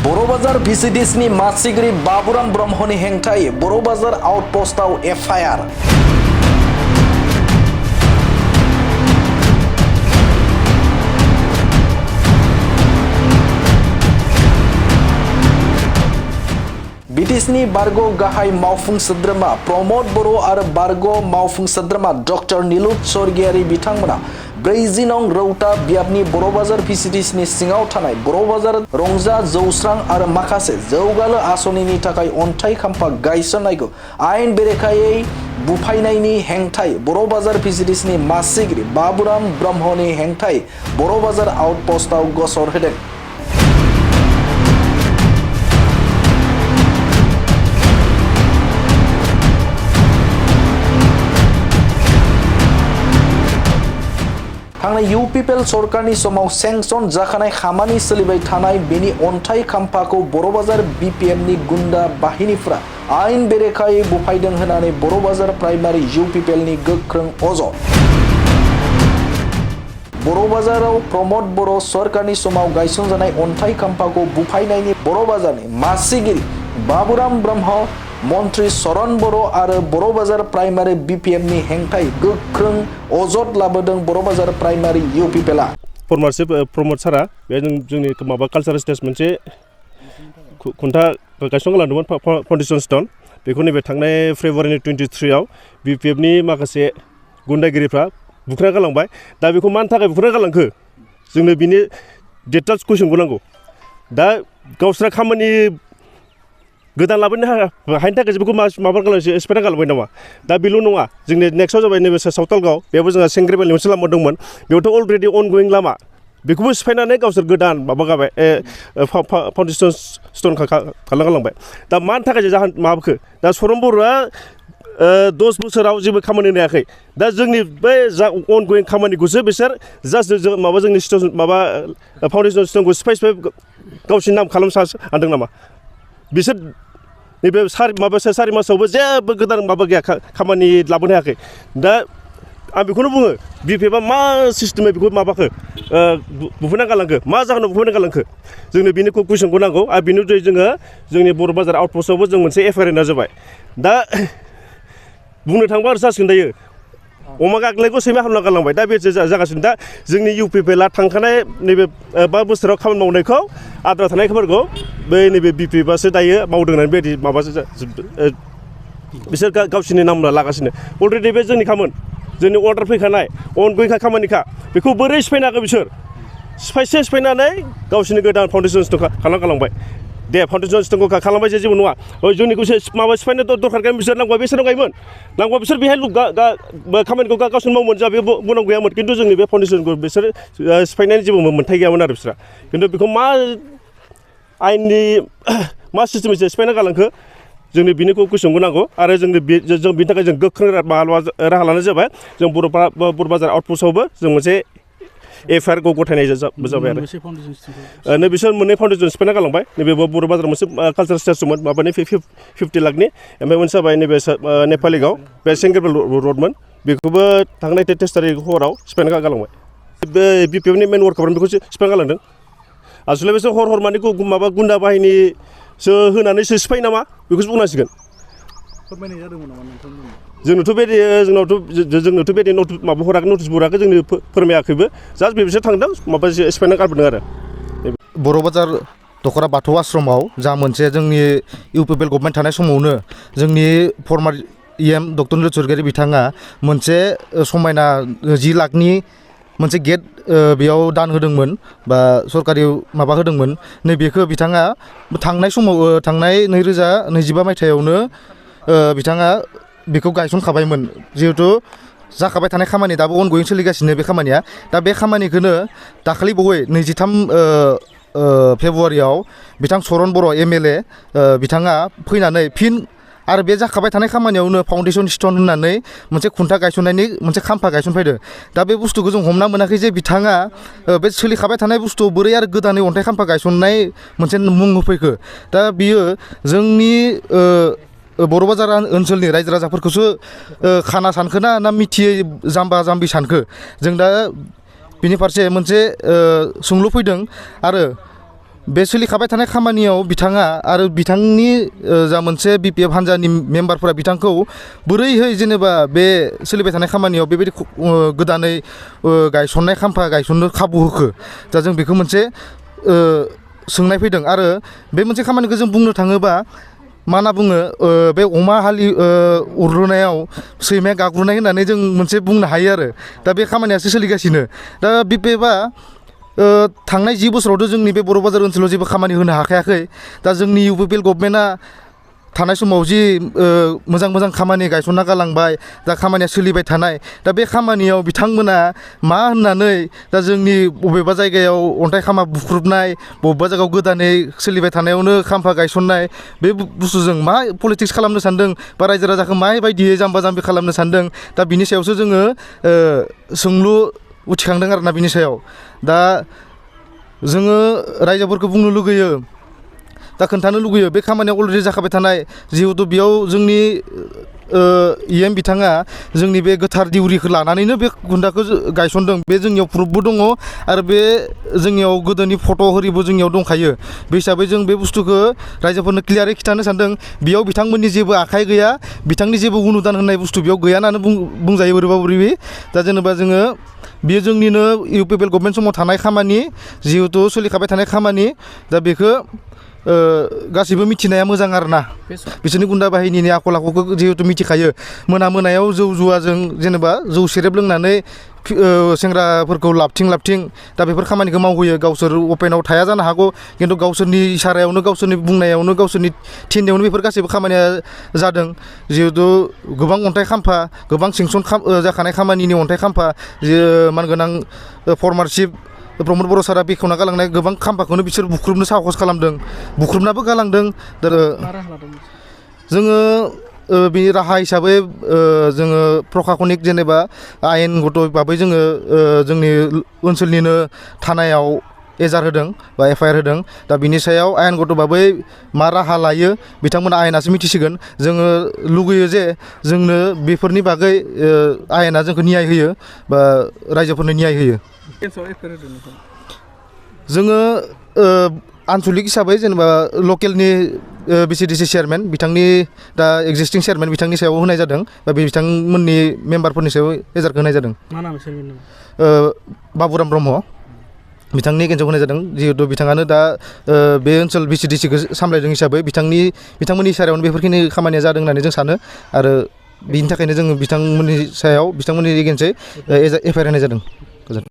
बर' बाजार भिसिडिसनि मासिगिरि बाबुराम ब्रह्मनि हेंथायै बर' बाजार आउटपोस्टआव एफआइआर। बिटिसिनि बारग' गाहाय मावफुं सोद्रोमा प्रमद बर' आरो बारग' मावफुं सोद्रोमा डक्टर नीलुत स्वर्गियारि बिथांमोना 40 नं रौता बियाबनि बर' बाजार भिसिडिसनि सिङाव थानाय बर' बाजार रंजा जौस्रां आरो माखासे जौगालु आसनिनि थाखाय अन्थाइ खाम्फा गायसननायखौ आयेन बेरेखायै बुफायनायनि हेंथायै बर' बाजार भिसिडिसनि मासिगिरि बाबुराम ब्रह्मनि हेंथायै बर' बाजार आउटपोस्टआव गसर होदों। थांनाय UPPL सरकारनि समाव सेंसन जाखानाय खामानि सोलिबाय थानाय बेनि अन्थाइ खाम्फाखौ बर' बाजार BPFनि गुन्दा बाहिनीफोरा आयेन बेरेखायै बुफायदों होननानै बर' बाजार प्राइमारि UPPLनि गोख्रों अजद। बर' बाजाराव प्रमद बर' सरकारनि समाव गायसनजानाय अन्थाइ खाम्फाखौ बुफायनायनि बर' बाजारनि मासिगिरि बाबुराम ब्रह्म, मन्त्री शरण बर' आरो बर' बाजार प्राइमारि BPFनि हेंथायै गोख्रों अजद लाबोदों बर' बाजार प्राइमारि UPPLआ। फरमारशिप प्रमद सारा बे जोंनि माबा कालचारेल स्टेज मोनसे खुन्था गायसनना लादोंमोन फाउन्डेसन स्टोन बेखौ नैबे थांनाय फेब्रुवारिनि 23 आव BPFनि माखासे गुन्दागिरिफ्रा बुख्रायना गालांबाय। दा बेखौ मानि थाखाय बुख्रायना गालांखो जोंनो बिनि डिटेल्स कुइसनखौ नांगौ। दा गावस्रा खामानि गोदान लाबोनो हायिनि थाखाय बेखौ माबा एक्सपेक्ट खालामबाय नामा? दा बेल' नङा, जोंनि नेक्स्टआव जाबाय नैबे सावथालगाव, बेयावबो जोंहा सेंग्रेबेलनि मोनसे लामा दंमोन, बेयावथ' अलरेडि अनगयिं लामा, बेखौबो सिफायनानै गावसोर गोदान माबा गाबाय फाउन्डेसन स्टोन खालामना गालांबाय। दा मानि थाखाय जाहोन माबाखो दा शरण बर'आ 10 बोसोराव जेबो खामानि होयाखै। दा जोंनि बै जा अनगयिं खामानिखौसो बिसोर जास्ट माबा जोंनि स्टेसन माबा फाउन्डेसन स्टोनखौ सिफाय गावसिनि नाम खालामनो सानदों नामा? बिसोर नैबे सारि मासावबो जेबो गोदान माबा गैया, खामानि लाबोनो हायाखै। दा आं बेखौनो बुङो, BPFआ मा सिस्टेमै बेखौ माबाखो बुफायना गालांखो, मा जाहोनाव बुफायना गालांखो, जोंनो बिनि कुइसनखौ नांगौ। आरो बिनि उनाव जोङो जोंनि बर' बाजार आउटपोस्टआवबो जों मोनसे एफआइआर होनाय जाबाय। दा बुंनो थाङोबा आरो जासिगोन दायो अमा गाग्लिनायखौ सैमा हामना गालांबाय। दा बे जागासिनो। दा जोंनि UPPLआ थांखानाय नैबे 5 बोसोराव खामानि मावनायखौ आद्रा थानायफोरखौ बै नैबे BPFआसो दायो मावदों होननानै बेबायदि माबासो बिसोर गावसिनि नाम लागासिनो। अलरेडि बे जोंनि खामोन, जोंनि अर्डार फैखानाय अनगयिं खामानिखा, बेखौ बोरै सिफायनो हागोन बिसोर? सिफायनानै गावसिनि गोदान फाउन्डेसन स्टोन खालामना गालांबाय। दे फाउन्डेसन स्टोनखौ खालामबाय जेबो नङा, जोंनिखौ माबा सिफायनो दरखार गैयामोन। बिसोर नांगौबा बिसोर गायोमोन, नांगौबा बिसोर बेहाय खामानिखौ गावसोर मावोमोन, जा बे बुंनांगौ गैयामोन। खिन्थु जोंनि बे फाउन्डेसनखौ बिसोर सिफायनायनि जेबो मोन्थाय गैयामोन आरो बिसोरा। खिन्थु बेखौ मा आयेननि मा सिस्टेमजों सिफायना गालांखो जोंनो बिनि कुइसनखौ नांगौ। आरो जों बिनि थाखाय जों गोख्रों राहा लानाय जाबाय। जों बर' बाजार आउटपोस्टआवबो जों मोनसे एफआइआरखौ गथायनाय जाबाय आरो बिसोर मोननै फाउन्डेसन सिफायना गालांबाय। नैबे बर' बाजाराव मोनसे कालचारेल स्टेज दंमोन, माबानि 50 लाखनि, ओमफ्राय मोनसे जाबाय नैबे नेपालिगाव, बे सेंग्रेबेल रडमोन, बेखौबो थांनाय 23 तारिख हराव सिफायना गालांबाय। बे BPFनि मेन वार्कारफ्रा बेखौ सिफायना गालांदों। आसलथे बिसोर हर माने माबा गुन्दा बाहिनीसो होनानैसो सिफायो नामा बेखौसो बुंनांसिगोन। फोरमायनाय जादोंमोन नामा नोंथांमोननो? जोंनोथ' बे माबा हराखै, नटिस हराखै, जोंनो फोरमायाखैबो। जास्ट बिसोर थांदों माबा सिफायना गारबोदों आरो। बर' बाजार दख'रा बाथौ आश्रमाव जा मोनसे जोंनि UPPL गभर्नमेन्ट थानाय समावनो जोंनि फर्मार EM डक्टर नीलुत स्वर्गियारि बिथाङा मोनसे समायना 10 लाखनि मोनसे गेट बेयाव दान होदोंमोन बा सरकारि माबा होदोंमोन। नैबेखौ बिथाङा थांनाय समाव थांनाय 2025 मायथाइयावनो बिथाङा बेखौ गायसनखाबायमोन। जिहेथु जाखाबाय थानाय खामानि, दाबो अनगयिं सोलिगासिनो बे खामानिया। दा बे खामानिखौनो दाखालि बावै 23 फेब्रुवारियाव बिथां शरण बर' MLA बिथाङा फैनानै फिन आरो बे जाखाबाय थानाय खामानियावनो फाउन्डेसन स्टोन होननानै मोनसे खुन्था गायसननायनि मोनसे खाम्फा गायसनफैदो। दा बे बुस्थुखौ जों हमना मोनाखै जे बिथाङा बे सोलिखाबाय थानाय बुस्थुआव बोरै आरो गोदानै अन्थाइ खाम्फा गायसननाय मोनसे मुं होफैखो। दा बियो जोंनि बर' बाजार ओनसोलनि रायजो राजाफोरखौसो खाना सानखोना ना मिथियै जाम्बा जाम्बि सानखो? जों दा बिनि फारसे मोनसे सोंलु फैदों। आरो बे सोलिखाबाय थानाय खामानियाव बिथाङा आरो बिथांनि जा मोनसे BPF हान्जानि मेम्बारफोरा बिथांखौ बोरैहाय जेनेबा बे सोलिबाय थानाय खामानियाव बेबायदि गोदानै गायसननाय खाम्फा गायसननो खाबु होखो दा जों बेखौ मोनसे सोंनाय फैदों आरो बे मोनसे खामानिखौ जों बुंनो थाङोबा मा होनना बुङो बे अमा हालि उरलुनायाव सैमाया गाग्रुनाय होननानै जों मोनसे बुंनो हायो आरो दा बे खामानियासो सोलिगासिनो दा BPFआ थांनाय 10 बोसोरावथ' जोंनि बे बर' बाजार ओनसोलाव जेबो खामानि होनो हाखायाखै दा जोंनि UPPL गभर्नमेन्टआ थानाय समाव जि मोजां खामानि गायसनना गालांबाय दा खामानिया सोलिबाय थानाय दा बे खामानियाव बिथांमोना मा होननानै दा जोंनि बबेबा जायगायाव अन्थाइ खामा बुख्रुबनाय बबेबा जायगायाव गोदानै सोलिबाय थानायावनो खाम्फा गायसननाय बे बुस्थुजों मा पलिटिक्स खालामनो सानदों बा रायजो राजाखौ माबायदियै जाम्बा जाम्बि खालामनो सानदों दा बिनि सायावसो जोङो सोंलु उथिखांदों आरोना बिनि सायाव दा जोङो रायजोफोरखौ बुंनो लुगैयो दा खोन्थानो लुगैयो बे खामानिया अलरेडि जाखाबाय थानाय जिहेतु बेयाव जोंनि EM बिथाङा जोंनि बे गोथार दिउरिखौ लानानैनो बे खुन्थाखौ गायसनदों बे जोंनियाव प्रुफबो दङ आरो बे जोंनियाव गोदोनि फट' होरिबो जोंनियाव दंखायो बे हिसाबै जों बे बुस्थुखौ रायजोफोरनो क्लियारै खिन्थानो सानदों बेयाव बिथांमोननि जेबो आखाइ गैया बिथांनि जेबो अनुदान होननाय बुस्थु बेयाव गैया होननानै बुंजायो बोरैबा बोरैबि दा जेनेबा जोङो बेयो जोंनिनो UPPL गभर्नमेन्ट समाव थानाय खामानि जिहेतु सोलिखाबाय थानाय खामानि दा बेखौ गासैबो मिथिनाया मोजां आरोना बिसोरनि गुन्दा बाहिनीनि आखल आखुखौ जिहेतु मिथिखायो मोनायाव जौ जुवाजों जेनेबा जौ सेरेब लोंनानै सेंग्राफोरखौ लाबथिं दा बेफोर खामानिखौ मावहोयो गावसोर अपेनाव थाया जानो हागौ खिन्थु गावसोरनि इसारायावनो गावसोरनि बुंनायावनो गावसोरनि थिननायावनो बेफोर गासैबो खामानिया जादों जिहेतु गोबां अन्थाइ खाम्फा गोबां सेंसन जाखानाय खामानिनि अन्थाइ खाम्फा जे मानगोनां फर्मारशिप प्रमद बर' सारा बेखेवना गालांनाय गोबां खाम्फाखौनो बिसोर बुख्रुबनो साहस खालामदों बुख्रुबनाबो गालांदों दा जोङो बेनि राहा हिसाबै जोङो प्रखाखनिक जेनेबा आयेनगत भाबै जोङो जोंनि ओनसोलनिनो थानायाव एजार होदों बा FIR होदों दा बिनि सायाव आयेनगत भाबै मा राहा लायो बिथांमोना आयेनासो मिथिसिगोन जोङो लुगैयो जे जोंनो बेफोरनि बागै आयेना जोंखौ न्याय होयो बा रायजोफोरनो न्याय होयो जोङो आनसलिक हिसाबै जेनेबा लकेलनि BCDC चेयारमेन बिथांनि दा एक्जिस्टिं चेयारमेन बिथांनि सायाव होनाय जादों बा बिथांमोननि मेम्बारफोरनि सायाव एजारखौ होनाय जादों बाबुराम ब्रह्म बिथांनि एगेन्सआव होनाय जादों जिहेतु बिथाङानो दा बे ओनसोल BCDCखौ सामलायदों हिसाबै बिथांमोननि इसारायावनो बेफोरखिनि खामानिया जादों होननानै जों सानो आरो बिनि थाखायनो जोङो बिथांमोननि सायाव बिथांमोननि एगेन्सै FIR होनाय जादों